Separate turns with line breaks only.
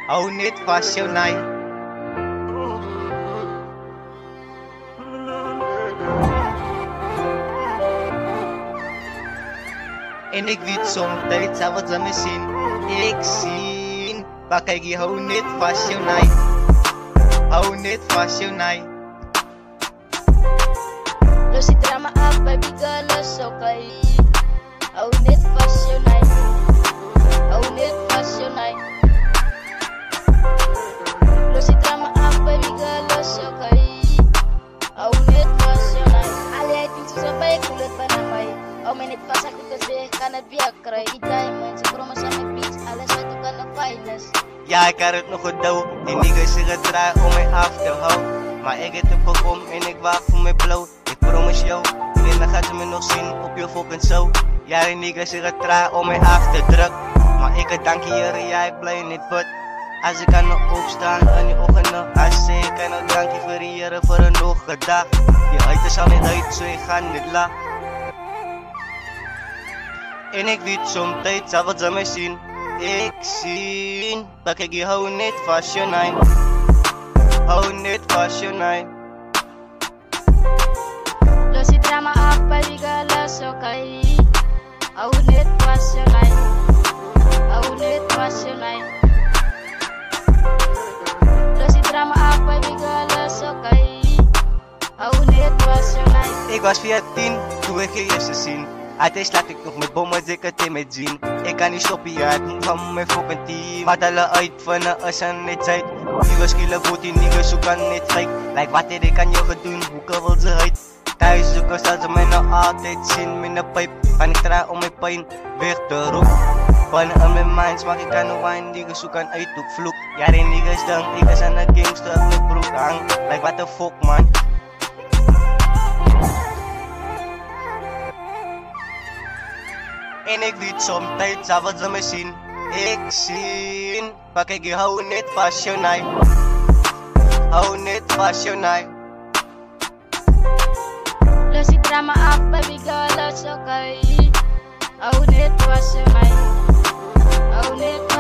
Hou net vas jou naai. En ek weet soms sal wat my sien. Ek sien, maar kyk jy hou net vas jou naai. Hou net vas jou naai.
Los die drama af, baby girl, is okay. Hou net vas jou naai. Hou net vas jou naai. Los die drama af, baby girl, is okay. Hou net vas jou naai. Al jy ding soos 'n baie cool het van my. Hou my net vas, ek het gesê, kan het weer kry. Die diamonds, die promise aan my beats, alles wat ook aan die finest.
Ja, ek had het nog onthou. Die niggas het gedraai om my af te hou. Maar ek het op gekom en ek wacht voor my blauw. Ik promise jou, en dan gaat ze me nog zien op je fucking show. Ja, die niggas het gedraai om my af te druk. Maar ik het dank je Heere, ja, ik blij niet bid. Als ik kan nog opstaan in die ochtend, als ik kan nog dank je voor die Heere voor een nog dag. Je uit is al niet uit, so je gaat niet la. En ik weet soms sal wat ze mij zien. Ik sien, maar kijk je hou net vast je naai. Hou net vast je naai.
Los die drama af, baby girl, is okay. Hou net vas jou naai. Hou net vas jou naai. Los die drama af, baby girl, is okay. Hou net vas jou naai.
Ik was 14 toen ik je eerste zien. Altijd laat ik nog met bommen zeker in mijn jean. Ik kan niet stoppen, ja, ik moet van mijn fucking team. Maakt alle uit van de as en net tijd. Niggas killen voet die niggas zoeken net gelijk. Like wat heb ik aan jou gedaan, hoe kan wil ze uit? Thuis zoeken zal ze mij nog altijd zien. Met een pijp, kan ik draaien om mijn pijn weg te roepen. Van in mijn mind smaak ik aan de wine, niggas zoeken uit, doe vloek. Ja, die niggas dan, ik is aan de gangster op mijn broek hang. Like what the fuck man. En ik weet soms sal wat ze mij zien. Ik sien, maar kijk je hou net vast jou naai. Hou net vast jou naai.
Los die drama af, baby girl, is okay. Hou net vas jou naai. Hou net